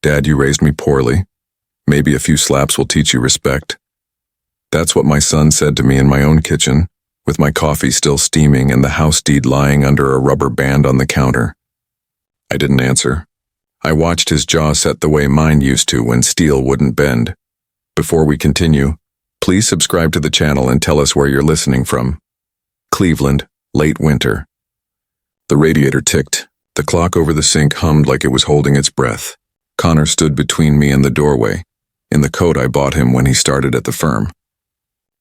"Dad, you raised me poorly. Maybe a few slaps will teach you respect." That's what my son said to me in my own kitchen, with my coffee still steaming and the house deed lying under a rubber band on the counter. I didn't answer. I watched his jaw set the way mine used to when steel wouldn't bend. Before we continue, please subscribe to the channel and tell us where you're listening from. Cleveland, late winter. The radiator ticked. The clock over the sink hummed like it was holding its breath. Connor stood between me and the doorway, in the coat I bought him when he started at the firm.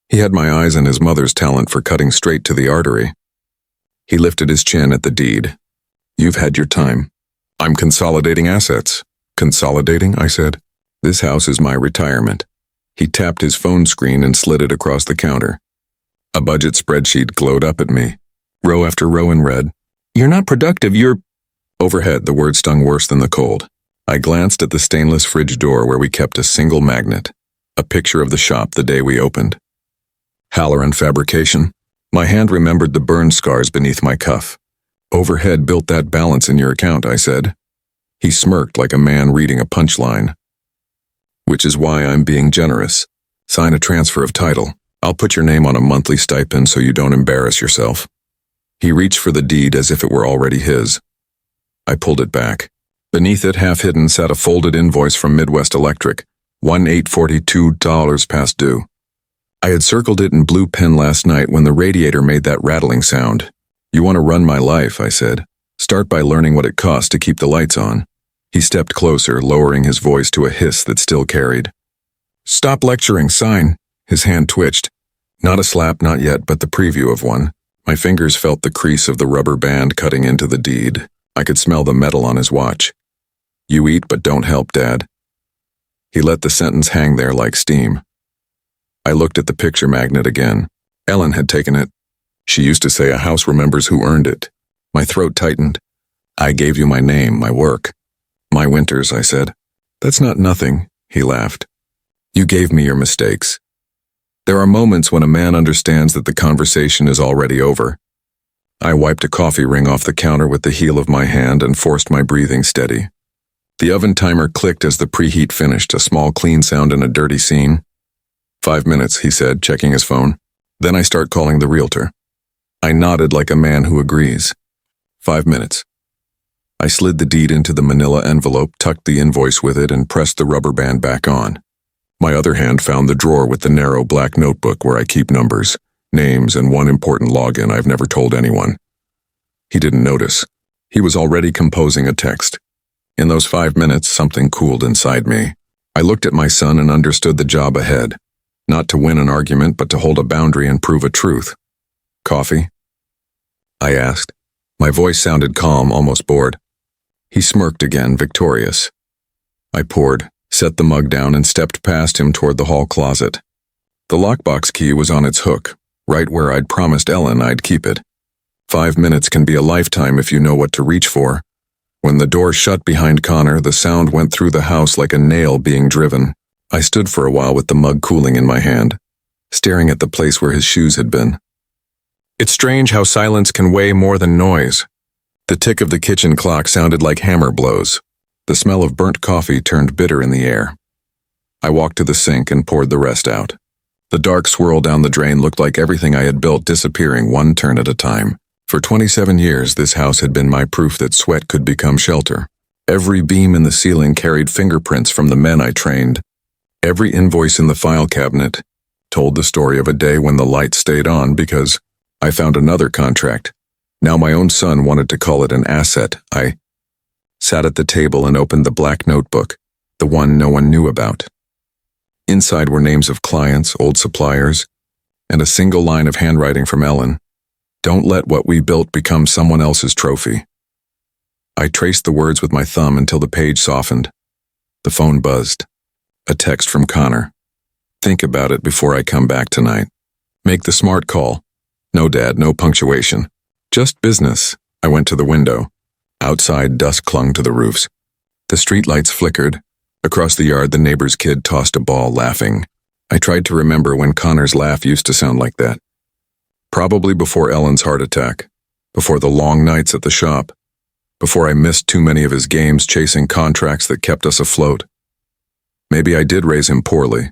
He had my eyes and his mother's talent for cutting straight to the artery. He lifted his chin at the deed. "You've had your time." "I'm consolidating assets." "Consolidating?" I said. "This house is my retirement." He tapped his phone screen and slid it across the counter. A budget spreadsheet glowed up at me, row after row in red. "You're not productive, you're—" Overhead, the word stung worse than the cold. I glanced at the stainless fridge door where we kept a single magnet, a picture of the shop the day we opened. Halloran Fabrication. My hand remembered the burn scars beneath my cuff. "Overhead built that balance in your account," I said. He smirked like a man reading a punchline. "Which is why I'm being generous. Sign a transfer of title. I'll put your name on a monthly stipend so you don't embarrass yourself." He reached for the deed as if it were already his. I pulled it back. Beneath it, half hidden, sat a folded invoice from Midwest Electric, $1,842 past due. I had circled it in blue pen last night when the radiator made that rattling sound. "You want to run my life," I said. "Start by learning what it costs to keep the lights on." He stepped closer, lowering his voice to a hiss that still carried. "Stop lecturing, sign." His hand twitched. Not a slap, not yet, but the preview of one. My fingers felt the crease of the rubber band cutting into the deed. I could smell the metal on his watch. "You eat but don't help, Dad." He let the sentence hang there like steam. I looked at the picture magnet again. Ellen had taken it. She used to say a house remembers who earned it. My throat tightened. "I gave you my name, my work." "My winters," I said. "That's not nothing," he laughed. "You gave me your mistakes." There are moments when a man understands that the conversation is already over. I wiped a coffee ring off the counter with the heel of my hand and forced my breathing steady. The oven timer clicked as the preheat finished, a small clean sound in a dirty scene. 5 minutes, he said, checking his phone. Then I start calling the realtor. I nodded like a man who agrees. 5 minutes. I slid the deed into the manila envelope, tucked the invoice with it, and pressed the rubber band back on. My other hand found the drawer with the narrow black notebook where I keep numbers, names, and one important login I've never told anyone. He didn't notice. He was already composing a text. In those 5 minutes, something cooled inside me. I looked at my son and understood the job ahead. Not to win an argument, but to hold a boundary and prove a truth. "Coffee?" I asked. My voice sounded calm, almost bored. He smirked again, victorious. I poured, set the mug down, and stepped past him toward the hall closet. The lockbox key was on its hook, right where I'd promised Ellen I'd keep it. 5 minutes can be a lifetime if you know what to reach for. When the door shut behind Connor, the sound went through the house like a nail being driven. I stood for a while with the mug cooling in my hand, staring at the place where his shoes had been. It's strange how silence can weigh more than noise. The tick of the kitchen clock sounded like hammer blows. The smell of burnt coffee turned bitter in the air. I walked to the sink and poured the rest out. The dark swirl down the drain looked like everything I had built disappearing one turn at a time. For 27 years, this house had been my proof that sweat could become shelter. Every beam in the ceiling carried fingerprints from the men I trained. Every invoice in the file cabinet told the story of a day when the light stayed on because I found another contract. Now my own son wanted to call it an asset. I sat at the table and opened the black notebook, the one no one knew about. Inside were names of clients, old suppliers, and a single line of handwriting from Ellen. "Don't let what we built become someone else's trophy." I traced the words with my thumb until the page softened. The phone buzzed. A text from Connor. "Think about it before I come back tonight. Make the smart call. No, Dad, no punctuation. Just business." I went to the window. Outside, dusk clung to the roofs. The streetlights flickered. Across the yard, the neighbor's kid tossed a ball, laughing. I tried to remember when Connor's laugh used to sound like that. Probably before Ellen's heart attack, before the long nights at the shop. before I missed too many of his games chasing contracts that kept us afloat. Maybe I did raise him poorly.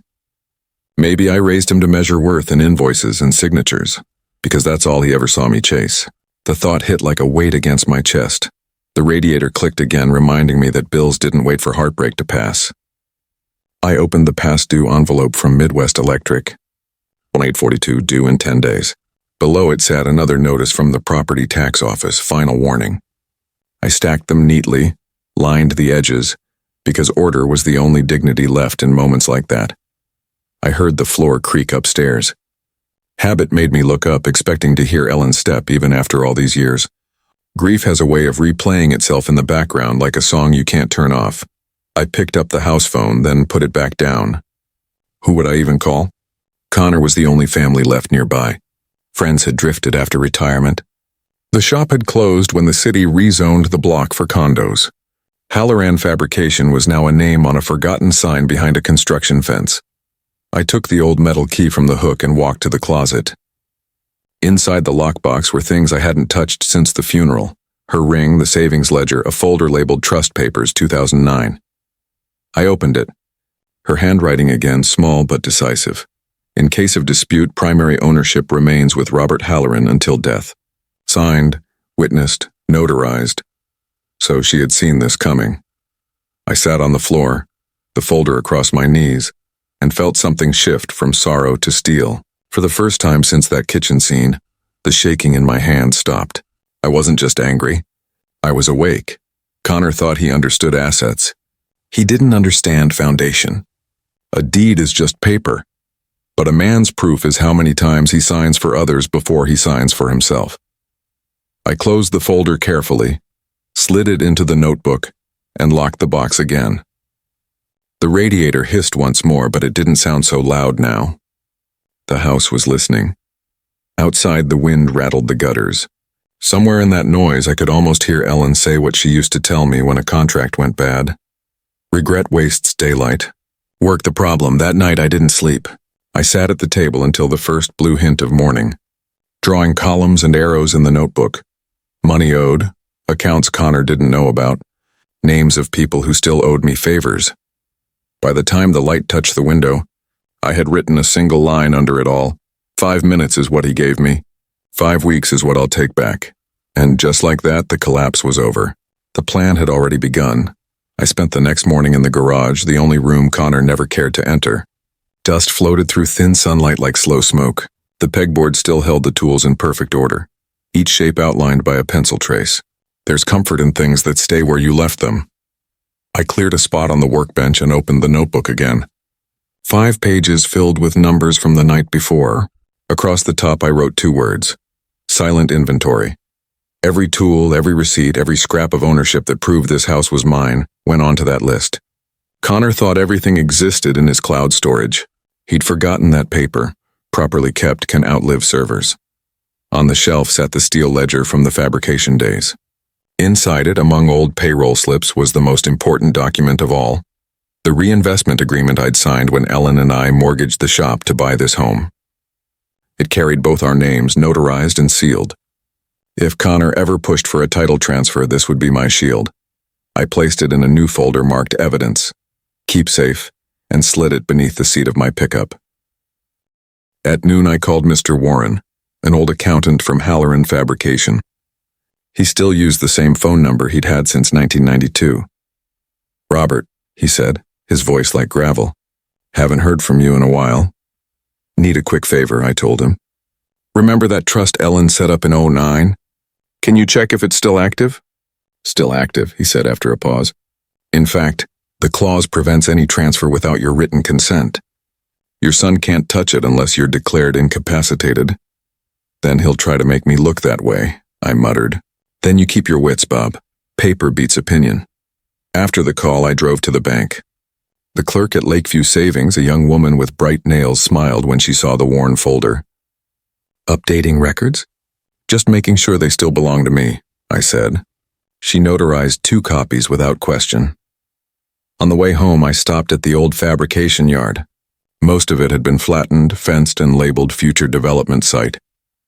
Maybe I raised him to measure worth in invoices and signatures, because that's all he ever saw me chase. The thought hit like a weight against my chest. The radiator clicked again, reminding me that bills didn't wait for heartbreak to pass. I opened the past due envelope from Midwest Electric. 842 due in 10 days. Below it sat another notice from the property tax office, final warning. I stacked them neatly, lined the edges, because order was the only dignity left in moments like that. I heard the floor creak upstairs. Habit made me look up, expecting to hear Ellen's step even after all these years. Grief has a way of replaying itself in the background like a song you can't turn off. I picked up the house phone, then put it back down. Who would I even call? Connor was the only family left nearby. Friends had drifted after retirement. The shop had closed when the city rezoned the block for condos. Halloran Fabrication was now a name on a forgotten sign behind a construction fence. I took the old metal key from the hook and walked to the closet. Inside the lockbox were things I hadn't touched since the funeral. Her ring, the savings ledger, a folder labeled Trust Papers 2009. I opened it. Her handwriting again, small but decisive. In case of dispute, primary ownership remains with Robert Halloran until death. Signed, witnessed, notarized. So she had seen this coming. I sat on the floor, the folder across my knees, and felt something shift from sorrow to steel. For the first time since that kitchen scene, the shaking in my hand stopped. I wasn't just angry. I was awake. Connor thought he understood assets. He didn't understand foundation. A deed is just paper, but a man's proof is how many times he signs for others before he signs for himself. I closed the folder carefully, slid it into the notebook, and locked the box again. The radiator hissed once more, but it didn't sound so loud now. The house was listening. Outside, the wind rattled the gutters. Somewhere in that noise, I could almost hear Ellen say what she used to tell me when a contract went bad. Regret wastes daylight. Work the problem. That night I didn't sleep. I sat at the table until the first blue hint of morning, drawing columns and arrows in the notebook. Money owed, accounts Connor didn't know about, names of people who still owed me favors. By the time the light touched the window, I had written a single line under it all. 5 minutes is what he gave me. 5 weeks is what I'll take back. And just like that, the collapse was over. The plan had already begun. I spent the next morning in the garage, the only room Connor never cared to enter. Dust floated through thin sunlight like slow smoke. The pegboard still held the tools in perfect order, each shape outlined by a pencil trace. There's comfort in things that stay where you left them. I cleared a spot on the workbench and opened the notebook again. 5 pages filled with numbers from the night before. Across the top I wrote 2 words. Silent inventory. Every tool, every receipt, every scrap of ownership that proved this house was mine went onto that list. Connor thought everything existed in his cloud storage. He'd forgotten that paper, properly kept, can outlive servers. On the shelf sat the steel ledger from the fabrication days. Inside it, among old payroll slips, was the most important document of all. The reinvestment agreement I'd signed when Ellen and I mortgaged the shop to buy this home. It carried both our names, notarized and sealed. If Connor ever pushed for a title transfer, this would be my shield. I placed it in a new folder marked Evidence, Keep Safe, and slid it beneath the seat of my pickup. At noon I called Mr. Warren, an old accountant from Halloran Fabrication. He still used the same phone number he'd had since 1992. "Robert," he said, his voice like gravel. "Haven't heard from you in a while." "Need a quick favor," I told him. "Remember that trust Ellen set up in '09? Can you check if it's still active?" "Still active," he said after a pause. "In fact, the clause prevents any transfer without your written consent. Your son can't touch it unless you're declared incapacitated." "Then he'll try to make me look that way," I muttered. "Then you keep your wits, Bob. Paper beats opinion." After the call, I drove to the bank. The clerk at Lakeview Savings, a young woman with bright nails, smiled when she saw the worn folder. "Updating records?" "Just making sure they still belong to me," I said. She notarized 2 copies without question. On the way home, I stopped at the old fabrication yard. Most of it had been flattened, fenced, and labeled Future Development Site.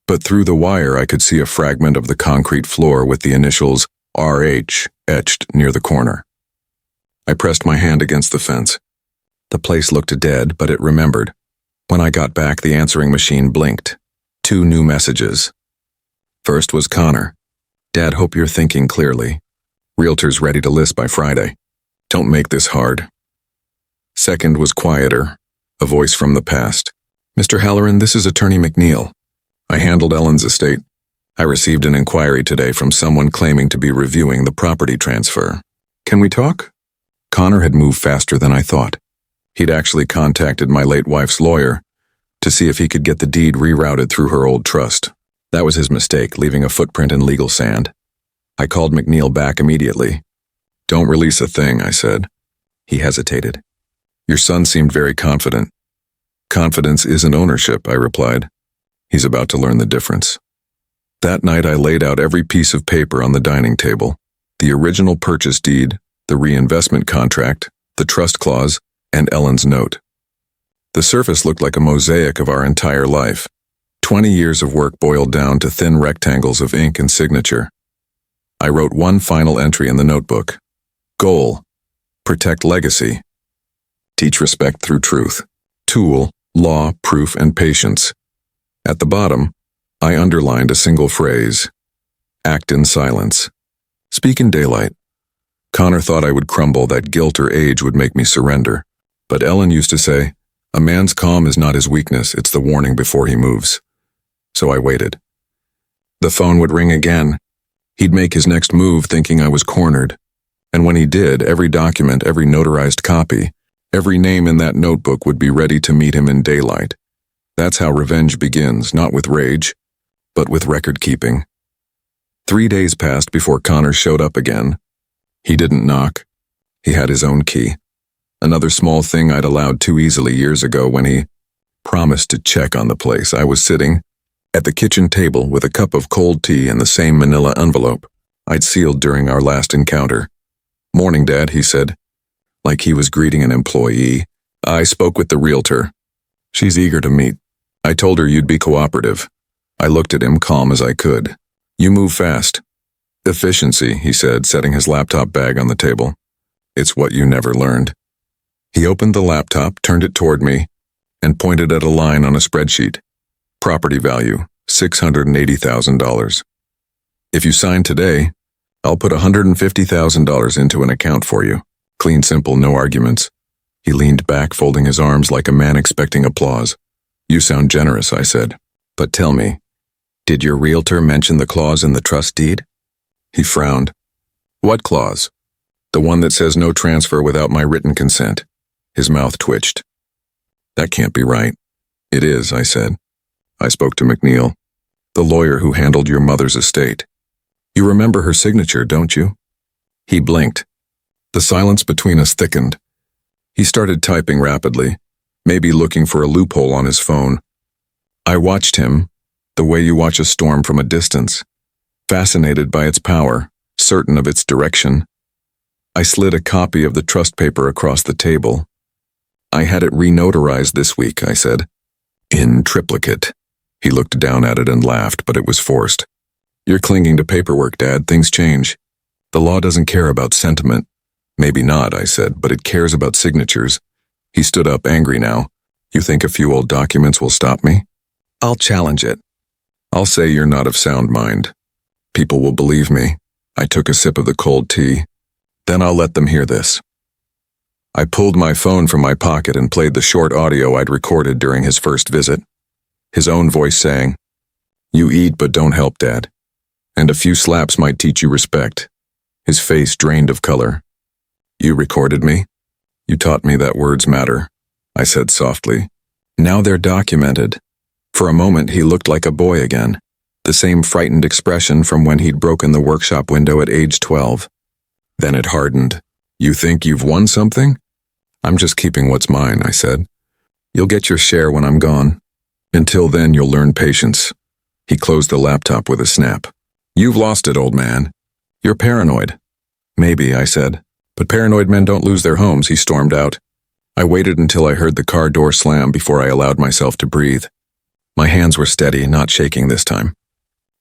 But through the wire, I could see a fragment of the concrete floor with the initials RH etched near the corner. I pressed my hand against the fence. The place looked dead, but it remembered. When I got back, the answering machine blinked. 2 new messages. First was Connor. Dad, hope you're thinking clearly. Realtors ready to list by Friday. Don't make this hard. Second was quieter, a voice from the past. Mr. Halloran, this is Attorney McNeil. I handled Ellen's estate. I received an inquiry today from someone claiming to be reviewing the property transfer. Can we talk? Connor had moved faster than I thought. He'd actually contacted my late wife's lawyer to see if he could get the deed rerouted through her old trust. That was his mistake, leaving a footprint in legal sand. I called McNeil back immediately. Don't release a thing, I said. He hesitated. Your son seemed very confident. Confidence isn't ownership, I replied. He's about to learn the difference. That night I laid out every piece of paper on the dining table. The original purchase deed, the reinvestment contract, the trust clause, and Ellen's note. The surface looked like a mosaic of our entire life. 20 years of work boiled down to thin rectangles of ink and signature. I wrote one final entry in the notebook. Goal: protect legacy. Teach respect through truth. Tool: law, proof, and patience. At the bottom, I underlined a single phrase. Act in silence. Speak in daylight. Connor thought I would crumble, that guilt or age would make me surrender. But Ellen used to say, a man's calm is not his weakness, it's the warning before he moves. So I waited. The phone would ring again. He'd make his next move thinking I was cornered. And when he did, every document, every notarized copy, every name in that notebook would be ready to meet him in daylight. That's how revenge begins, not with rage, but with record-keeping. 3 days passed before Connor showed up again. He didn't knock. He had his own key. Another small thing I'd allowed too easily years ago when he promised to check on the place. I was sitting at the kitchen table with a cup of cold tea and the same manila envelope I'd sealed during our last encounter. Morning, Dad, he said, like he was greeting an employee. I spoke with the realtor. She's eager to meet. I told her you'd be cooperative. I looked at him, calm as I could. You move fast. Efficiency, he said, setting his laptop bag on the table. It's what you never learned. He opened the laptop, turned it toward me, and pointed at a line on a spreadsheet. Property value, $680,000. If you sign today, I'll put $150,000 into an account for you. Clean, simple, no arguments. He leaned back, folding his arms like a man expecting applause. You sound generous, I said. But tell me, did your realtor mention the clause in the trust deed? He frowned. What clause? The one that says no transfer without my written consent. His mouth twitched. That can't be right. It is, I said. I spoke to McNeil, the lawyer who handled your mother's estate. You remember her signature, don't you? He blinked. The silence between us thickened. He started typing rapidly, maybe looking for a loophole on his phone. I watched him, the way you watch a storm from a distance, fascinated by its power, certain of its direction. I slid a copy of the trust paper across the table. I had it re-notarized this week, I said. In triplicate. He looked down at it and laughed, but it was forced. You're clinging to paperwork, Dad. Things change. The law doesn't care about sentiment. Maybe not, I said, but it cares about signatures. He stood up, angry now. You think a few old documents will stop me? I'll challenge it. I'll say you're not of sound mind. People will believe me. I took a sip of the cold tea. Then I'll let them hear this. I pulled my phone from my pocket and played the short audio I'd recorded during his first visit. His own voice saying, You eat but don't help, Dad. And a few slaps might teach you respect. His face drained of color. You recorded me? You taught me that words matter, I said softly. Now they're documented. For a moment he looked like a boy again, the same frightened expression from when he'd broken the workshop window at age 12. Then it hardened. You think you've won something? I'm just keeping what's mine, I said. You'll get your share when I'm gone. Until then, you'll learn patience. He closed the laptop with a snap. You've lost it, old man. You're paranoid. Maybe, I said. But paranoid men don't lose their homes, he stormed out. I waited until I heard the car door slam before I allowed myself to breathe. My hands were steady, not shaking this time.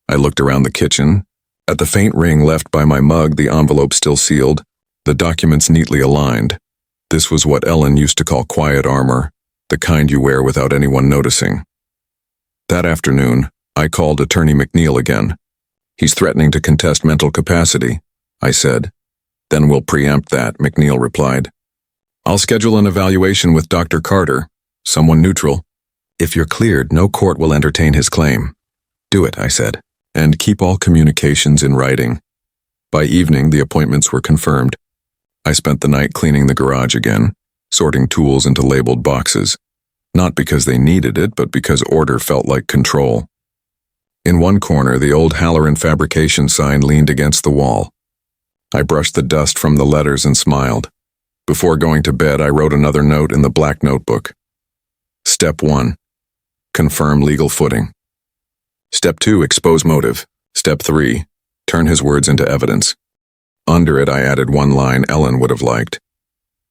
I looked around the kitchen, At the faint ring left by my mug, the envelope still sealed, the documents neatly aligned. This was what Ellen used to call quiet armor, the kind you wear without anyone noticing. That afternoon, I called Attorney McNeil again. "He's threatening to contest mental capacity," I said. "Then we'll preempt that," McNeil replied. "I'll schedule an evaluation with Dr. Carter, someone neutral. If you're cleared, no court will entertain his claim." "Do it," I said, "and keep all communications in writing." By evening, the appointments were confirmed. I spent the night cleaning the garage again, sorting tools into labeled boxes. Not because they needed it, but because order felt like control. In one corner, the old Halloran fabrication sign leaned against the wall. I brushed the dust from the letters and smiled. Before going to bed, I wrote another note in the black notebook. Step 1. Confirm legal footing. Step 2. Expose motive. Step 3. Turn his words into evidence. Under it, I added one line Ellen would have liked.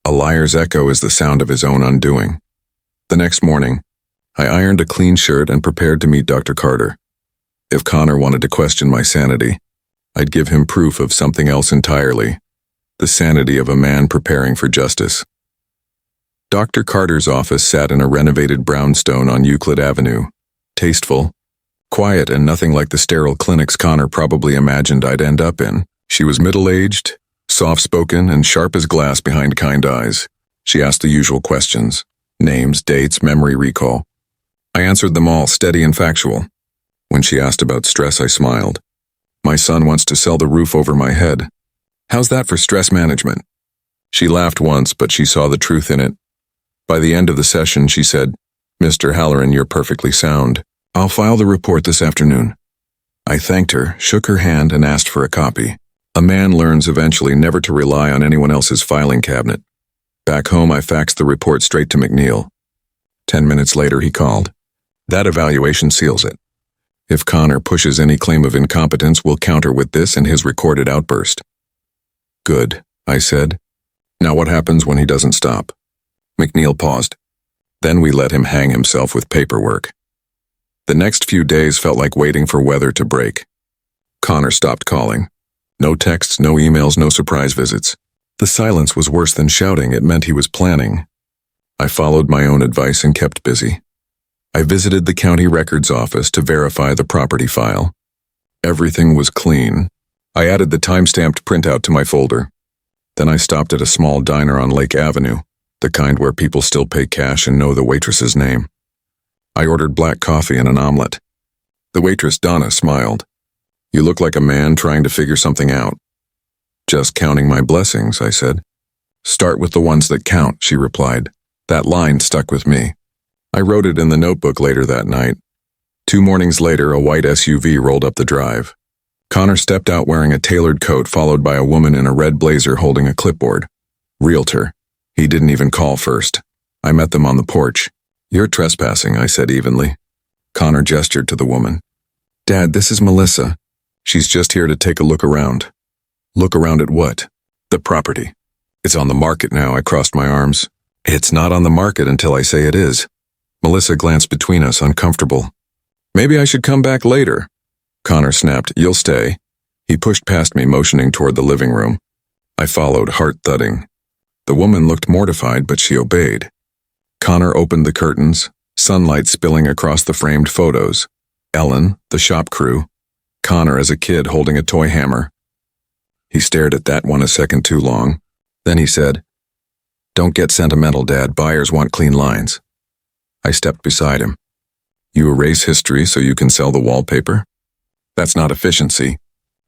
"A liar's echo is the sound of his own undoing." The next morning, I ironed a clean shirt and prepared to meet Dr. Carter. If Connor wanted to question my sanity, I'd give him proof of something else entirely, the sanity of a man preparing for justice. Dr. Carter's office sat in a renovated brownstone on Euclid Avenue, tasteful, quiet, and nothing like the sterile clinics Connor probably imagined I'd end up in. She was middle-aged, soft-spoken, and sharp as glass behind kind eyes. She asked the usual questions: names, dates, memory recall. I answered them all, steady and factual. When she asked about stress, I smiled. "My son wants to sell the roof over my head. How's that for stress management?" She laughed once, but she saw the truth in it. By the end of the session, she said, "Mr. Halloran, you're perfectly sound. I'll file the report this afternoon." I thanked her, shook her hand, and asked for a copy. A man learns eventually never to rely on anyone else's filing cabinet. Back home, I faxed the report straight to McNeil. 10 minutes later, he called. "That evaluation seals it. If Connor pushes any claim of incompetence, we'll counter with this and his recorded outburst." "Good," I said. "Now what happens when he doesn't stop?" McNeil paused. "Then we let him hang himself with paperwork." The next few days felt like waiting for weather to break. Connor stopped calling. No texts, no emails, no surprise visits. The silence was worse than shouting. It meant he was planning. I followed my own advice and kept busy. I visited the county records office to verify the property file. Everything was clean. I added the time-stamped printout to my folder. Then I stopped at a small diner on Lake Avenue, the kind where people still pay cash and know the waitress's name. I ordered black coffee and an omelet. The waitress, Donna, smiled. "You look like a man trying to figure something out." "Just counting my blessings," I said. "Start with the ones that count," she replied. That line stuck with me. I wrote it in the notebook later that night. 2 mornings later, a white SUV rolled up the drive. Connor stepped out wearing a tailored coat, followed by a woman in a red blazer holding a clipboard. Realtor. He didn't even call first. I met them on the porch. "You're trespassing," I said evenly. Connor gestured to the woman. "Dad, this is Melissa. She's just here to take a look around." "Look around at what?" "The property. It's on the market now." I crossed my arms. "It's not on the market until I say it is." Melissa glanced between us, uncomfortable. "Maybe I should come back later." Connor snapped, "You'll stay." He pushed past me, motioning toward the living room. I followed, heart thudding. The woman looked mortified, but she obeyed. Connor opened the curtains, sunlight spilling across the framed photos. Ellen, the shop crew. Connor as a kid holding a toy hammer. He stared at that one a second too long. Then he said, "Don't get sentimental, Dad. Buyers want clean lines." I stepped beside him. "You erase history so you can sell the wallpaper? That's not efficiency.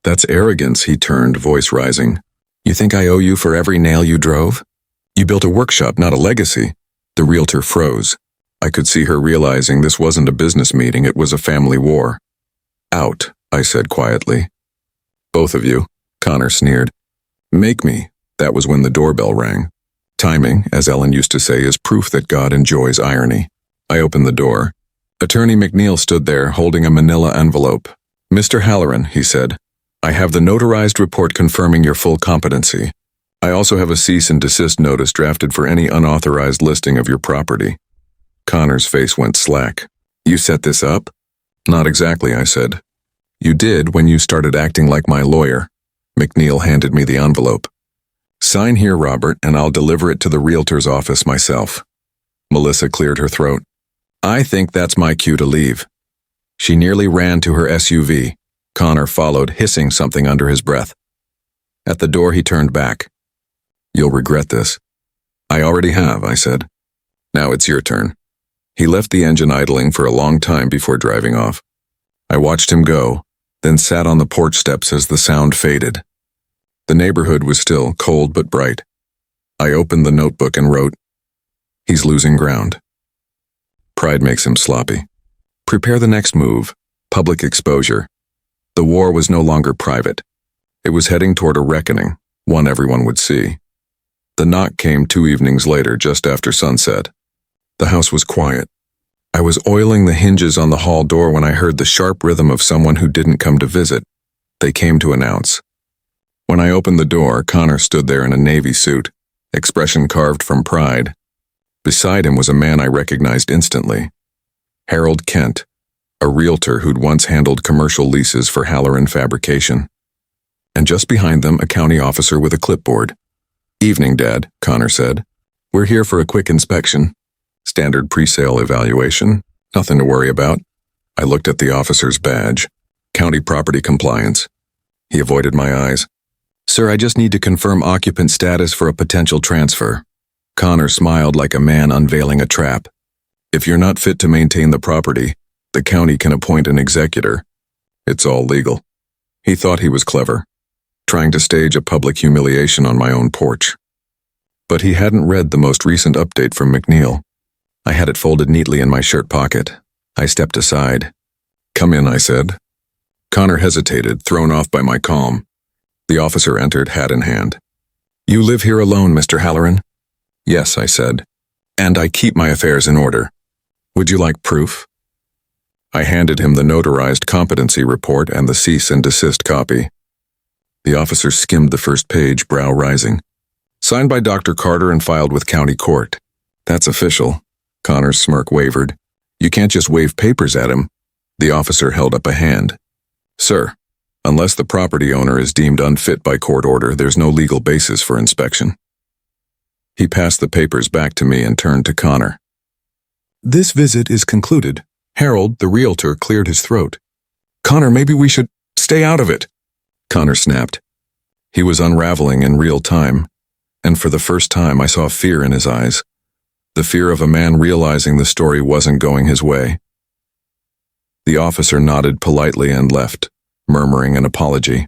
That's arrogance," he turned, voice rising. "You think I owe you for every nail you drove? You built a workshop, not a legacy." The realtor froze. I could see her realizing this wasn't a business meeting, it was a family war. "Out," I said quietly. "Both of you," Connor sneered. "Make me." That was when the doorbell rang. Timing, as Ellen used to say, is proof that God enjoys irony. I opened the door. Attorney McNeil stood there, holding a manila envelope. "Mr. Halloran," he said, "I have the notarized report confirming your full competency. I also have a cease and desist notice drafted for any unauthorized listing of your property." Connor's face went slack. "You set this up?" "Not exactly," I said. You did when you started acting like my lawyer. McNeil handed me the envelope. Sign here, Robert, and I'll deliver it to the realtor's office myself. Melissa cleared her throat. I think that's my cue to leave. She nearly ran to her SUV. Connor followed, hissing something under his breath. At the door, he turned back. You'll regret this. I already have, I said. Now it's your turn. He left the engine idling for a long time before driving off. I watched him go, then sat on the porch steps as the sound faded. The neighborhood was still cold but bright. I opened the notebook and wrote, He's losing ground. Pride makes him sloppy. Prepare the next move, public exposure. The war was no longer private. It was heading toward a reckoning, one everyone would see. The knock came 2 evenings later, just after sunset. The house was quiet. I was oiling the hinges on the hall door when I heard the sharp rhythm of someone who didn't come to visit. They came to announce. When I opened the door, Connor stood there in a navy suit, expression carved from pride. Beside him was a man I recognized instantly. Harold Kent, a realtor who'd once handled commercial leases for Halloran Fabrication. And just behind them, a county officer with a clipboard. Evening, Dad, Connor said. We're here for a quick inspection. Standard pre-sale evaluation. Nothing to worry about. I looked at the officer's badge. County property compliance. He avoided my eyes. Sir, I just need to confirm occupant status for a potential transfer. Connor smiled like a man unveiling a trap. If you're not fit to maintain the property, the county can appoint an executor. It's all legal. He thought he was clever, trying to stage a public humiliation on my own porch. But he hadn't read the most recent update from McNeil. I had it folded neatly in my shirt pocket. I stepped aside. Come in, I said. Connor hesitated, thrown off by my calm. The officer entered, hat in hand. You live here alone, Mr. Halloran? Yes, I said. And I keep my affairs in order. Would you like proof? I handed him the notarized competency report and the cease and desist copy. The officer skimmed the first page, brow rising. Signed by Dr. Carter and filed with county court. That's official. Connor's smirk wavered. You can't just wave papers at him. The officer held up a hand. Sir, unless the property owner is deemed unfit by court order, there's no legal basis for inspection. He passed the papers back to me and turned to Connor. This visit is concluded. Harold, the realtor, cleared his throat. Connor, maybe we should stay out of it. Connor snapped. He was unraveling in real time, and for the first time I saw fear in his eyes. The fear of a man realizing the story wasn't going his way. The officer nodded politely and left, murmuring an apology.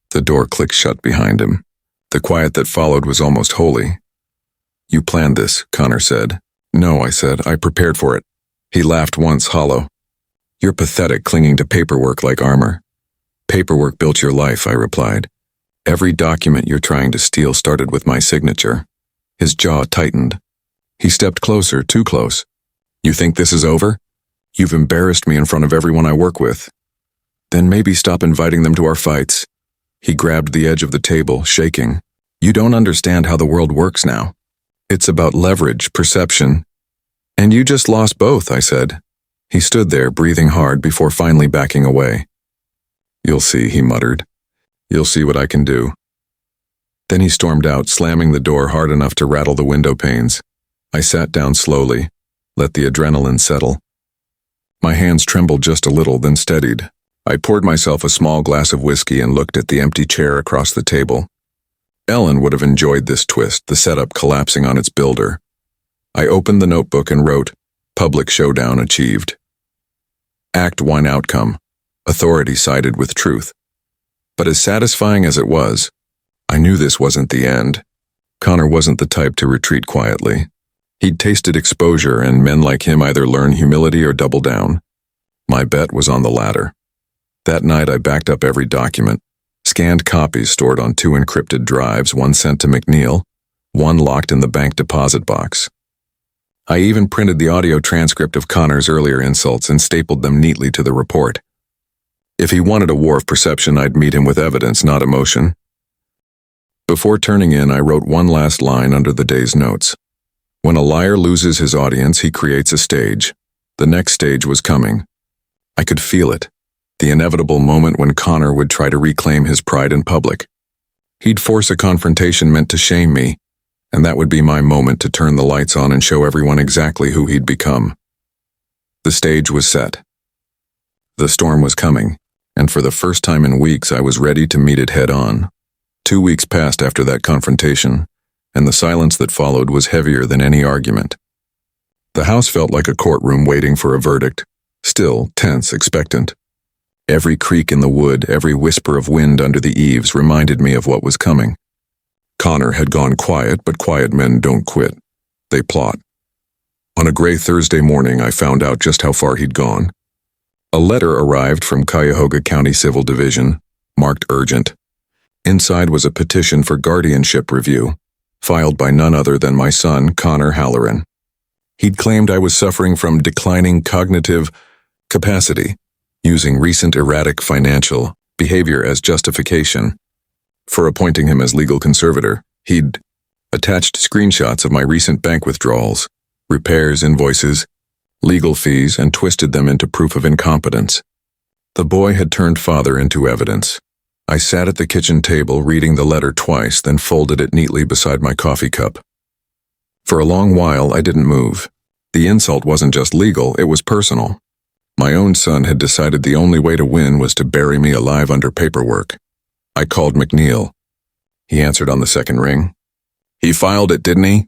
The door clicked shut behind him. The quiet that followed was almost holy. You planned this, Connor said. No, I said. I prepared for it. He laughed once, hollow. You're pathetic, clinging to paperwork like armor. Paperwork built your life, I replied. Every document you're trying to steal started with my signature. His jaw tightened. He stepped closer, too close. You think this is over? You've embarrassed me in front of everyone I work with. Then maybe stop inviting them to our fights. He grabbed the edge of the table, shaking. You don't understand how the world works now. It's about leverage, perception. And you just lost both, I said. He stood there, breathing hard before finally backing away. You'll see, he muttered. You'll see what I can do. Then he stormed out, slamming the door hard enough to rattle the window panes. I sat down slowly, let the adrenaline settle. My hands trembled just a little, then steadied. I poured myself a small glass of whiskey and looked at the empty chair across the table. Ellen would have enjoyed this twist, the setup collapsing on its builder. I opened the notebook and wrote, Public showdown achieved. Act 1 outcome. Authority sided with truth. But as satisfying as it was, I knew this wasn't the end. Connor wasn't the type to retreat quietly. He'd tasted exposure, and men like him either learn humility or double down. My bet was on the latter. That night I backed up every document, scanned copies stored on 2 encrypted drives, one sent to McNeil, one locked in the bank deposit box. I even printed the audio transcript of Connor's earlier insults and stapled them neatly to the report. If he wanted a war of perception, I'd meet him with evidence, not emotion. Before turning in, I wrote one last line under the day's notes. When a liar loses his audience, he creates a stage. The next stage was coming. I could feel it. the inevitable moment when Connor would try to reclaim his pride in public. He'd force a confrontation meant to shame me, and that would be my moment to turn the lights on and show everyone exactly who he'd become. The stage was set. The storm was coming, and for the first time in weeks I was ready to meet it head on. 2 weeks passed after that confrontation, and the silence that followed was heavier than any argument. The house felt like a courtroom waiting for a verdict, still, tense, expectant. Every creak in the wood, every whisper of wind under the eaves reminded me of what was coming. Connor had gone quiet, but quiet men don't quit. They plot. On a gray Thursday morning, I found out just how far he'd gone. A letter arrived from Cuyahoga County Civil Division, marked urgent. Inside was a petition for guardianship review, filed by none other than my son, Connor Halloran. He'd claimed I was suffering from declining cognitive capacity, using recent erratic financial behavior as justification. For appointing him as legal conservator, he'd attached screenshots of my recent bank withdrawals, repairs invoices, legal fees, and twisted them into proof of incompetence. The boy had turned father into evidence. I sat at the kitchen table reading the letter twice, then folded it neatly beside my coffee cup. For a long while, I didn't move. The insult wasn't just legal, it was personal. My own son had decided the only way to win was to bury me alive under paperwork. I called McNeil. He answered on the second ring. "He filed it, didn't he?"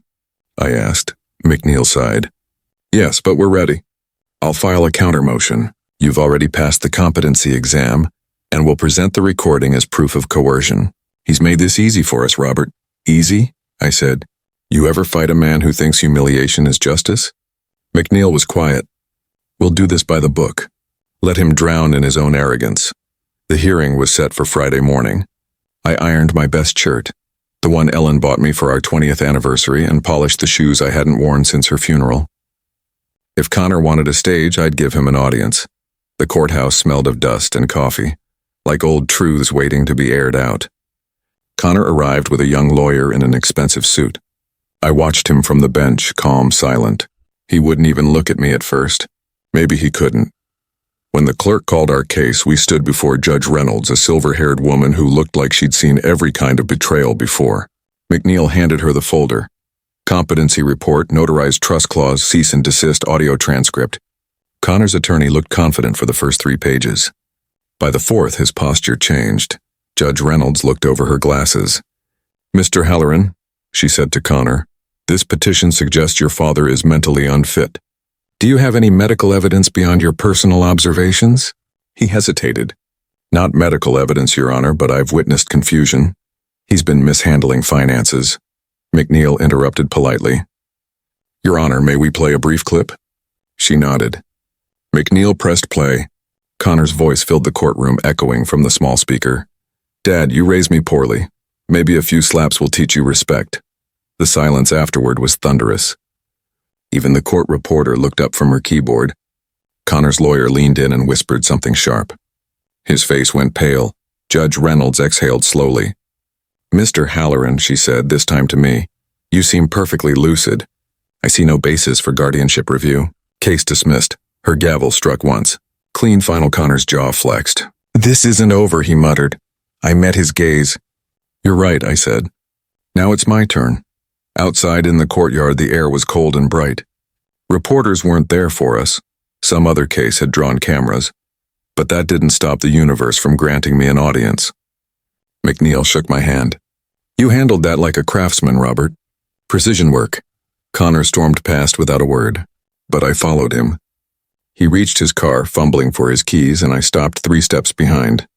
I asked. McNeil sighed. "Yes, but we're ready. I'll file a counter motion. You've already passed the competency exam, and we'll present the recording as proof of coercion. He's made this easy for us, Robert." "Easy?" I said. "You ever fight a man who thinks humiliation is justice?" McNeil was quiet. "We'll do this by the book. Let him drown in his own arrogance." The hearing was set for Friday morning. I ironed my best shirt, the one Ellen bought me for our 20th anniversary, and polished the shoes I hadn't worn since her funeral. If Connor wanted a stage, I'd give him an audience. The courthouse smelled of dust and coffee, like old truths waiting to be aired out. Connor arrived with a young lawyer in an expensive suit. I watched him from the bench, calm, silent. He wouldn't even look at me at first. Maybe he couldn't. When the clerk called our case, we stood before Judge Reynolds, a silver-haired woman who looked like she'd seen every kind of betrayal before. McNeil handed her the folder. Competency report, notarized trust clause, cease and desist audio transcript. Connor's attorney looked confident for the first 3 pages. By the 4th, his posture changed. Judge Reynolds looked over her glasses. "Mr. Halloran," she said to Connor, "this petition suggests your father is mentally unfit. Do you have any medical evidence beyond your personal observations?" He hesitated. "Not medical evidence, Your Honor, but I've witnessed confusion. He's been mishandling finances." McNeil interrupted politely. "Your Honor, may we play a brief clip?" She nodded. McNeil pressed play. Connor's voice filled the courtroom, echoing from the small speaker. "Dad, you raised me poorly. Maybe a few slaps will teach you respect." The silence afterward was thunderous. Even the court reporter looked up from her keyboard. Connor's lawyer leaned in and whispered something sharp. His face went pale. Judge Reynolds exhaled slowly. "Mr. Halloran," she said, this time to me, "you seem perfectly lucid. I see no basis for guardianship review. Case dismissed." Her gavel struck once. Clean final. Connor's jaw flexed. "This isn't over," he muttered. I met his gaze. "You're right," I said. "Now it's my turn." Outside in the courtyard, the air was cold and bright. Reporters weren't there for us. Some other case had drawn cameras. But that didn't stop the universe from granting me an audience. McNeil shook my hand. "You handled that like a craftsman, Robert. Precision work." Connor stormed past without a word, but I followed him. He reached his car, fumbling for his keys, and I stopped 3 steps behind.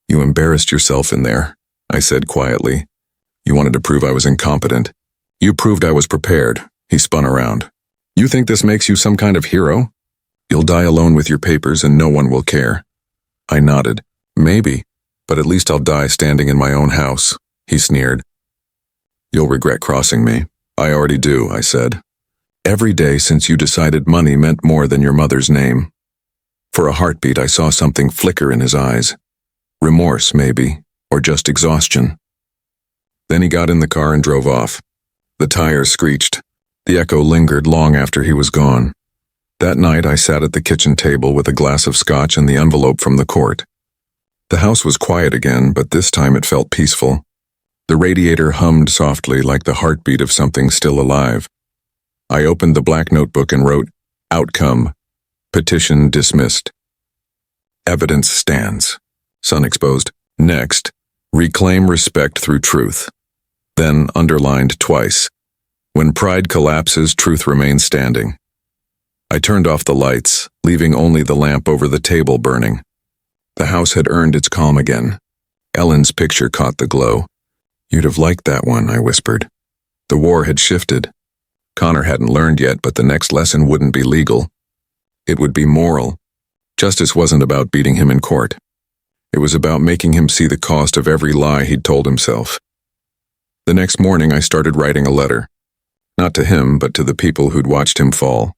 "You embarrassed yourself in there," I said quietly. "You wanted to prove I was incompetent. You proved I was prepared." He spun around. "You think this makes you some kind of hero? You'll die alone with your papers and no one will care." I nodded. "Maybe, but at least I'll die standing in my own house," he sneered. "You'll regret crossing me." "I already do," I said. "Every day since you decided money meant more than your mother's name." For a heartbeat, I saw something flicker in his eyes. Remorse, maybe, or just exhaustion. Then he got in the car and drove off. The tires screeched. The echo lingered long after he was gone. That night I sat at the kitchen table with a glass of scotch and the envelope from the court. The house was quiet again, but this time it felt peaceful. The radiator hummed softly like the heartbeat of something still alive. I opened the black notebook and wrote, "Outcome. Petition dismissed. Evidence stands. Sun exposed. Next, reclaim respect through truth." Then underlined twice, "When pride collapses, truth remains standing." I turned off the lights, leaving only the lamp over the table burning. The house had earned its calm again. Ellen's picture caught the glow. "You'd have liked that one," I whispered. The war had shifted. Connor hadn't learned yet, but the next lesson wouldn't be legal. It would be moral. Justice wasn't about beating him in court. It was about making him see the cost of every lie he'd told himself. The next morning I started writing a letter. Not to him, but to the people who'd watched him fall.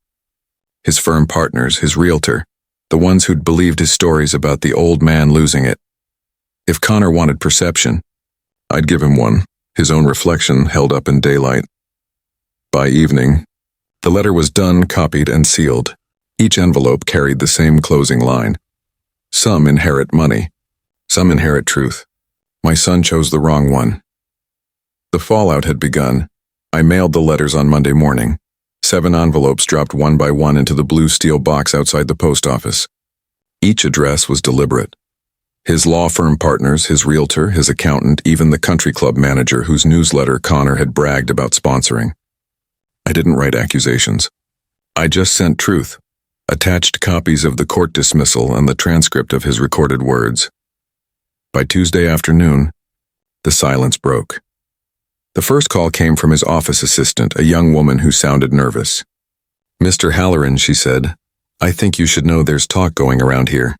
His firm partners, his realtor, the ones who'd believed his stories about the old man losing it. If Connor wanted perception, I'd give him one, his own reflection held up in daylight. By evening, the letter was done, copied, and sealed. Each envelope carried the same closing line. Some inherit money. Some inherit truth. My son chose the wrong one. The fallout had begun. I mailed the letters on Monday morning. 7 envelopes dropped one by one into the blue steel box outside the post office. Each address was deliberate. His law firm partners, his realtor, his accountant, even the country club manager whose newsletter Connor had bragged about sponsoring. I didn't write accusations. I just sent truth, attached copies of the court dismissal and the transcript of his recorded words. By Tuesday afternoon, the silence broke. The first call came from his office assistant, a young woman who sounded nervous. "Mr. Halloran," she said, "I think you should know there's talk going around here.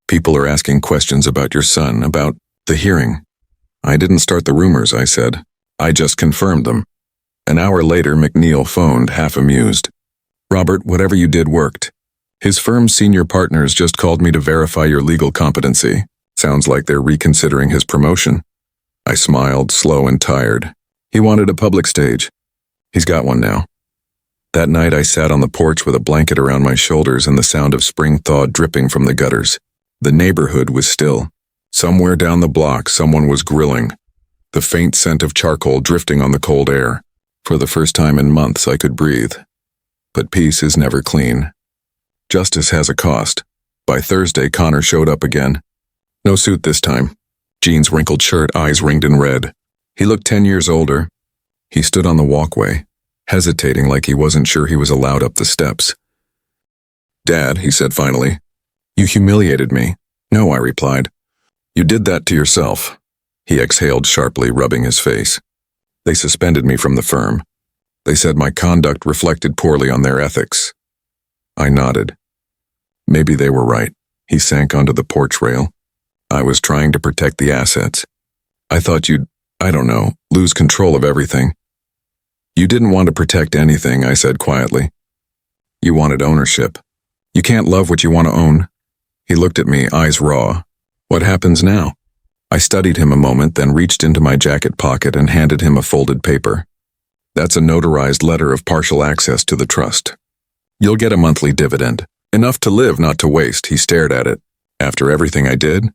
People are asking questions about your son, about the hearing." "I didn't start the rumors," I said. "I just confirmed them." An hour later, McNeil phoned, half amused. "Robert, whatever you did worked. His firm's senior partners just called me to verify your legal competency. Sounds like they're reconsidering his promotion." I smiled, slow and tired. He wanted a public stage. He's got one now. That night I sat on the porch with a blanket around my shoulders and the sound of spring thaw dripping from the gutters. The neighborhood was still. Somewhere down the block someone was grilling, the faint scent of charcoal drifting on the cold air. For the first time in months I could breathe. But peace is never clean. Justice has a cost. By Thursday, Connor showed up again. No suit this time. Jeans, wrinkled shirt, eyes ringed in red. He looked 10 years older. He stood on the walkway, hesitating like he wasn't sure he was allowed up the steps. "Dad," he said finally, "you humiliated me." "No," I replied. "You did that to yourself." He exhaled sharply, rubbing his face. "They suspended me from the firm. They said my conduct reflected poorly on their ethics." I nodded. Maybe they were right. He sank onto the porch rail. "I was trying to protect the assets. I thought you'd, I don't know, lose control of everything." "You didn't want to protect anything," I said quietly. "You wanted ownership. You can't love what you want to own." He looked at me, eyes raw. "What happens now?" I studied him a moment, then reached into my jacket pocket and handed him a folded paper. "That's a notarized letter of partial access to the trust. You'll get a monthly dividend. Enough to live, not to waste." He stared at it. "After everything I did?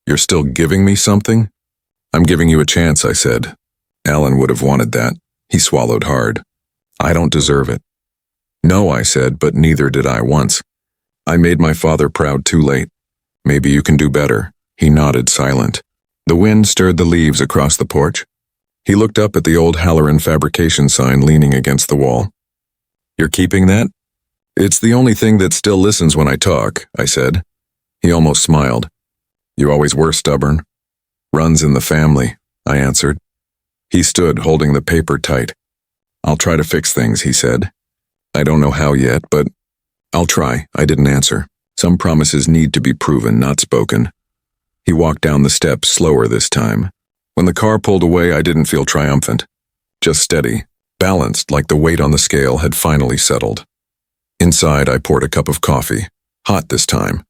You're still giving me something?" "I'm giving you a chance," I said. "Alan would have wanted that." He swallowed hard. "I don't deserve it." "No," I said, "but neither did I once. I made my father proud too late. Maybe you can do better." He nodded, silent. The wind stirred the leaves across the porch. He looked up at the old Halloran fabrication sign leaning against the wall. "You're keeping that?" "It's the only thing that still listens when I talk," I said. He almost smiled. "You always were stubborn." "Runs in the family," I answered. He stood, holding the paper tight. "I'll try to fix things," he said. "I don't know how yet, but I'll try." I didn't answer. Some promises need to be proven, not spoken. He walked down the steps, slower this time. When the car pulled away, I didn't feel triumphant. Just steady, balanced, like the weight on the scale had finally settled. Inside, I poured a cup of coffee, hot this time,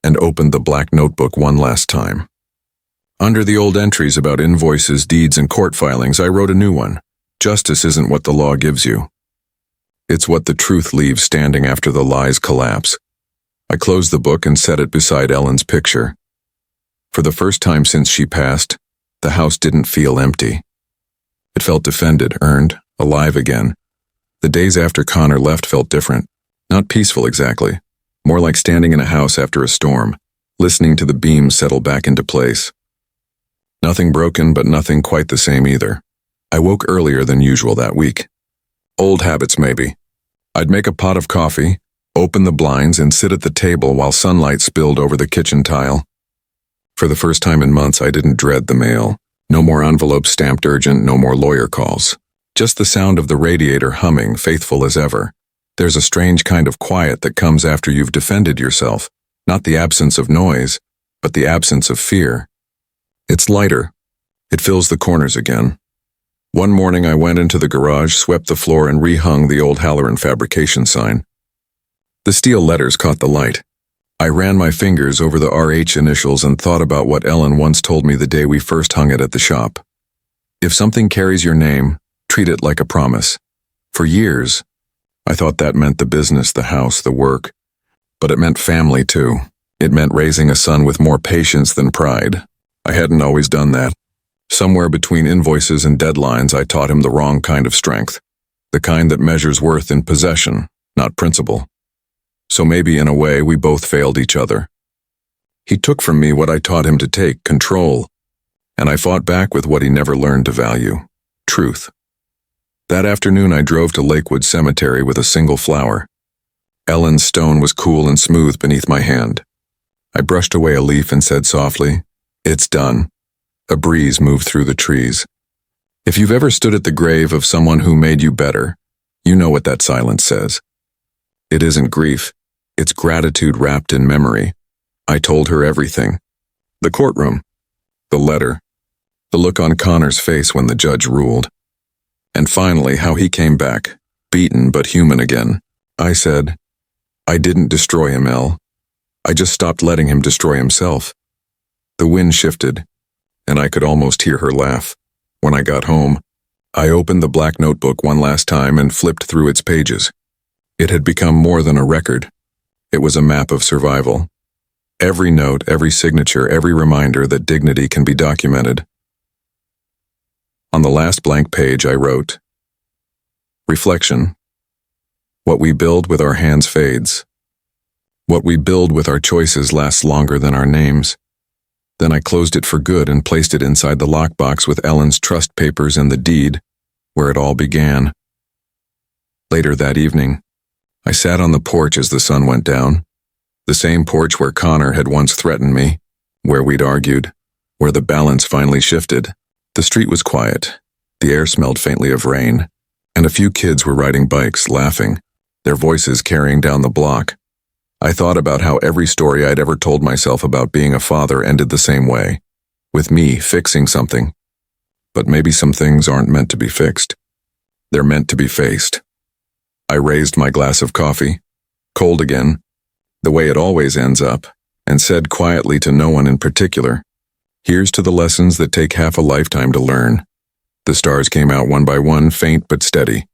and opened the black notebook one last time. Under the old entries about invoices, deeds, and court filings, I wrote a new one. Justice isn't what the law gives you. It's what the truth leaves standing after the lies collapse. I closed the book and set it beside Ellen's picture. For the first time since she passed, the house didn't feel empty. It felt defended, earned, alive again. The days after Connor left felt different. Not peaceful exactly. More like standing in a house after a storm, listening to the beams settle back into place. Nothing broken, but nothing quite the same either. I woke earlier than usual that week. Old habits, maybe. I'd make a pot of coffee, open the blinds, and sit at the table while sunlight spilled over the kitchen tile. For the first time in months, I didn't dread the mail. No more envelopes stamped urgent, no more lawyer calls. Just the sound of the radiator humming, faithful as ever. There's a strange kind of quiet that comes after you've defended yourself. Not the absence of noise, but the absence of fear. It's lighter. It fills the corners again. One morning I went into the garage, swept the floor, and rehung the old Halloran fabrication sign. The steel letters caught the light. I ran my fingers over the RH initials and thought about what Ellen once told me the day we first hung it at the shop. If something carries your name, treat it like a promise. For years, I thought that meant the business, the house, the work. But it meant family too. It meant raising a son with more patience than pride. I hadn't always done that. Somewhere between invoices and deadlines, I taught him the wrong kind of strength. The kind that measures worth in possession, not principle. So maybe in a way we both failed each other. He took from me what I taught him to take, control. And I fought back with what he never learned to value, truth. That afternoon I drove to Lakewood Cemetery with a single flower. Ellen's stone was cool and smooth beneath my hand. I brushed away a leaf and said softly, "It's done." A breeze moved through the trees. If you've ever stood at the grave of someone who made you better, you know what that silence says. It isn't grief. It's gratitude wrapped in memory. I told her everything. The courtroom. The letter. The look on Connor's face when the judge ruled. And finally, how he came back, beaten but human again. I said, "I didn't destroy him, Elle. I just stopped letting him destroy himself." The wind shifted, and I could almost hear her laugh. When I got home, I opened the black notebook one last time and flipped through its pages. It had become more than a record. It was a map of survival. Every note, every signature, every reminder that dignity can be documented. On the last blank page I wrote, "Reflection. What we build with our hands fades. What we build with our choices lasts longer than our names." Then I closed it for good and placed it inside the lockbox with Ellen's trust papers and the deed, where it all began. Later that evening, I sat on the porch as the sun went down. The same porch where Connor had once threatened me, where we'd argued, where the balance finally shifted. The street was quiet. The air smelled faintly of rain, and a few kids were riding bikes, laughing, their voices carrying down the block. I thought about how every story I'd ever told myself about being a father ended the same way, with me fixing something. But maybe some things aren't meant to be fixed. They're meant to be faced. I raised my glass of coffee, cold again, the way it always ends up, and said quietly to no one in particular, "Here's to the lessons that take half a lifetime to learn." The stars came out one by one, faint but steady.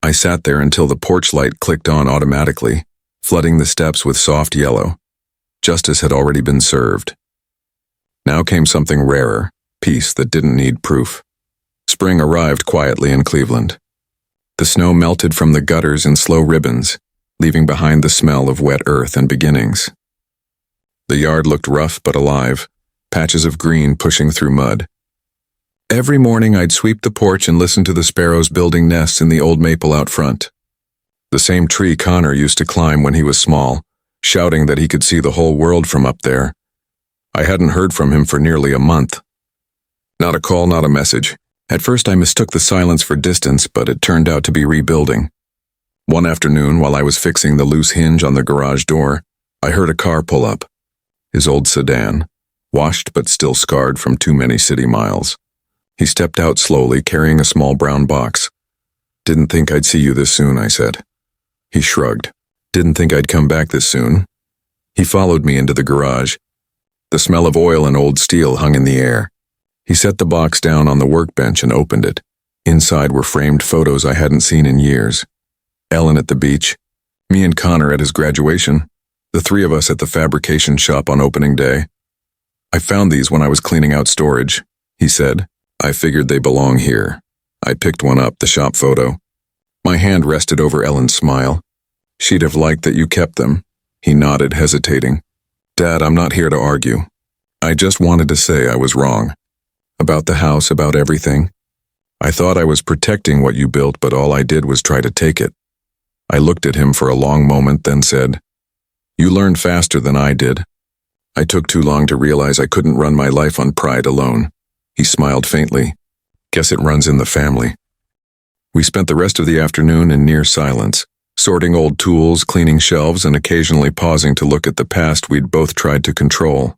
I sat there until the porch light clicked on automatically, flooding the steps with soft yellow. Justice had already been served. Now came something rarer, peace that didn't need proof. Spring arrived quietly in Cleveland. The snow melted from the gutters in slow ribbons, leaving behind the smell of wet earth and beginnings. The yard looked rough but alive, patches of green pushing through mud. Every morning I'd sweep the porch and listen to the sparrows building nests in the old maple out front. The same tree Connor used to climb when he was small, shouting that he could see the whole world from up there. I hadn't heard from him for nearly a month. Not a call, not a message. At first I mistook the silence for distance, but it turned out to be rebuilding. One afternoon, while I was fixing the loose hinge on the garage door, I heard a car pull up. His old sedan, washed but still scarred from too many city miles. He stepped out slowly, carrying a small brown box. "Didn't think I'd see you this soon," I said. He shrugged. "Didn't think I'd come back this soon." He followed me into the garage. The smell of oil and old steel hung in the air. He set the box down on the workbench and opened it. Inside were framed photos I hadn't seen in years. Ellen at the beach, me and Connor at his graduation, the three of us at the fabrication shop on opening day. I found these when I was cleaning out storage, he said. I figured they belong here. I picked one up, the shop photo. My hand rested over Ellen's smile. She'd have liked that you kept them. He nodded, hesitating. Dad, I'm not here to argue. I just wanted to say I was wrong. About the house, about everything. I thought I was protecting what you built, but all I did was try to take it. I looked at him for a long moment, then said, You learned faster than I did. I took too long to realize I couldn't run my life on pride alone. He smiled faintly. Guess it runs in the family. We spent the rest of the afternoon in near silence, sorting old tools, cleaning shelves, and occasionally pausing to look at the past we'd both tried to control.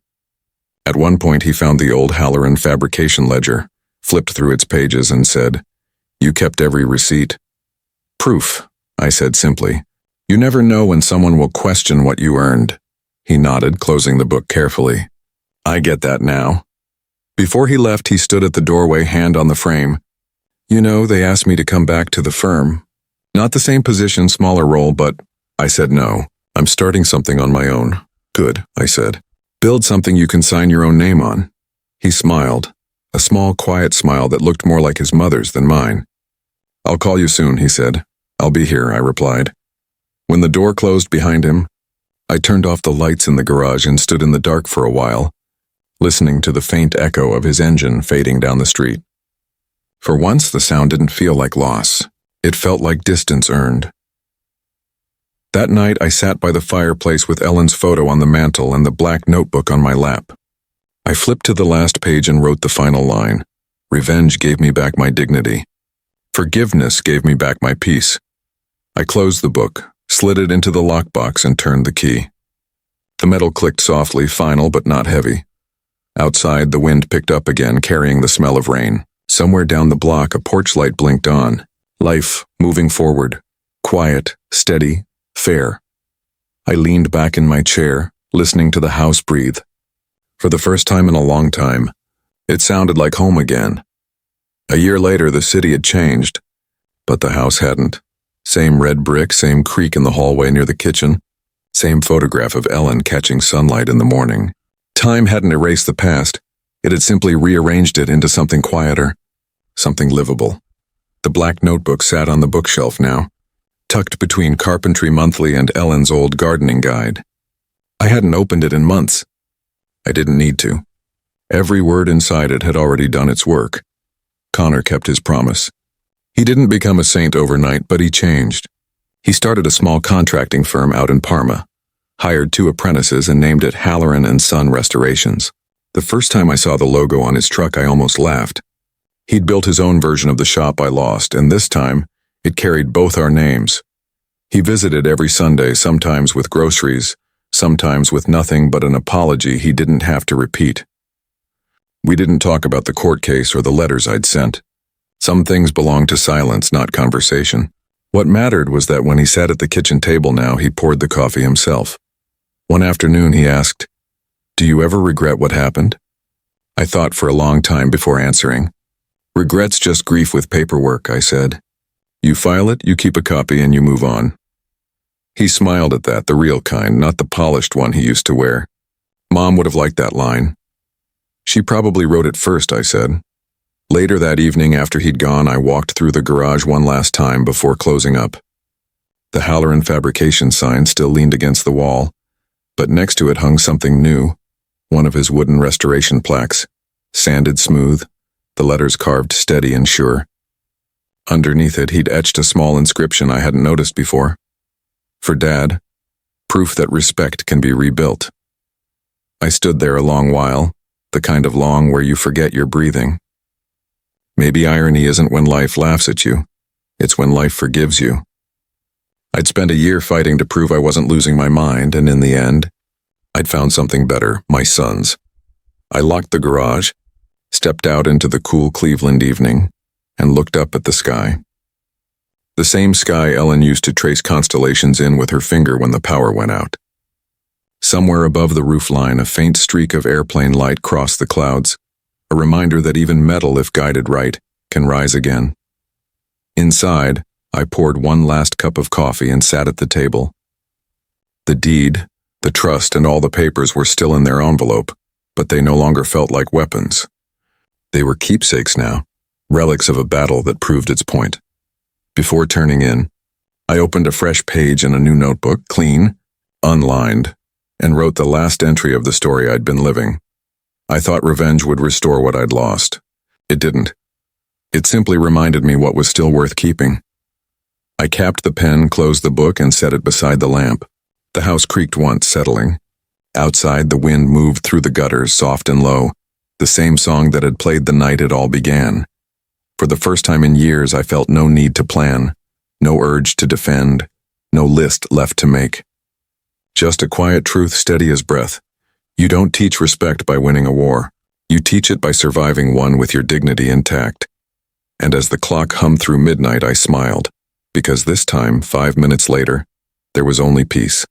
At one point he found the old Halloran fabrication ledger, flipped through its pages and said, You kept every receipt. Proof, I said simply. You never know when someone will question what you earned. He nodded, closing the book carefully. I get that now. Before he left, he stood at the doorway, hand on the frame. You know, they asked me to come back to the firm. Not the same position, smaller role, but I said no. I'm starting something on my own. Good, I said. Build something you can sign your own name on. He smiled, a small, quiet smile that looked more like his mother's than mine. I'll call you soon, he said. I'll be here, I replied. When the door closed behind him, I turned off the lights in the garage and stood in the dark for a while, listening to the faint echo of his engine fading down the street. For once, the sound didn't feel like loss. It felt like distance earned. That night, I sat by the fireplace with Ellen's photo on the mantel and the black notebook on my lap. I flipped to the last page and wrote the final line. Revenge gave me back my dignity. Forgiveness gave me back my peace. I closed the book, slid it into the lockbox, and turned the key. The metal clicked softly, final but not heavy. Outside, the wind picked up again, carrying the smell of rain. Somewhere down the block, a porch light blinked on. Life, moving forward. Quiet, steady, fair. I leaned back in my chair, listening to the house breathe. For the first time in a long time, it sounded like home again. A year later, the city had changed, but the house hadn't. Same red brick, same creak in the hallway near the kitchen, same photograph of Ellen catching sunlight in the morning. Time hadn't erased the past. It had simply rearranged it into something quieter, something livable. The black notebook sat on the bookshelf now, tucked between Carpentry Monthly and Ellen's old gardening guide. I hadn't opened it in months. I didn't need to. Every word inside it had already done its work. Connor kept his promise. He didn't become a saint overnight, but he changed. He started a small contracting firm out in Parma, hired 2 apprentices and named it Halloran & Son Restorations. The first time I saw the logo on his truck, I almost laughed. He'd built his own version of the shop I lost, and this time, it carried both our names. He visited every Sunday, sometimes with groceries, sometimes with nothing but an apology he didn't have to repeat. We didn't talk about the court case or the letters I'd sent. Some things belonged to silence, not conversation. What mattered was that when he sat at the kitchen table now, he poured the coffee himself. One afternoon he asked, Do you ever regret what happened? I thought for a long time before answering. Regret's just grief with paperwork, I said. You file it, you keep a copy, and you move on. He smiled at that, the real kind, not the polished one he used to wear. Mom would have liked that line. She probably wrote it first, I said. Later that evening, after he'd gone, I walked through the garage one last time before closing up. The Halloran fabrication sign still leaned against the wall, but next to it hung something new, one of his wooden restoration plaques, sanded smooth, the letters carved steady and sure. Underneath it, he'd etched a small inscription I hadn't noticed before. For Dad, proof that respect can be rebuilt. I stood there a long while, the kind of long where you forget you're breathing. Maybe irony isn't when life laughs at you, it's when life forgives you. I'd spent a year fighting to prove I wasn't losing my mind, and in the end, I'd found something better, my sons. I locked the garage, stepped out into the cool Cleveland evening, and looked up at the sky. The same sky Ellen used to trace constellations in with her finger when the power went out. Somewhere above the roofline, a faint streak of airplane light crossed the clouds, a reminder that even metal, if guided right, can rise again. Inside, I poured one last cup of coffee and sat at the table. The deed, the trust, and all the papers were still in their envelope, but they no longer felt like weapons. They were keepsakes now, relics of a battle that proved its point. Before turning in, I opened a fresh page in a new notebook, clean, unlined, and wrote the last entry of the story I'd been living. I thought revenge would restore what I'd lost. It didn't. It simply reminded me what was still worth keeping. I capped the pen, closed the book, and set it beside the lamp. The house creaked once, settling. Outside, the wind moved through the gutters, soft and low, the same song that had played the night it all began. For the first time in years, I felt no need to plan, no urge to defend, no list left to make. Just a quiet truth steady as breath. You don't teach respect by winning a war. You teach it by surviving one with your dignity intact. And as the clock hummed through midnight, I smiled, because this time, 5 minutes later, there was only peace.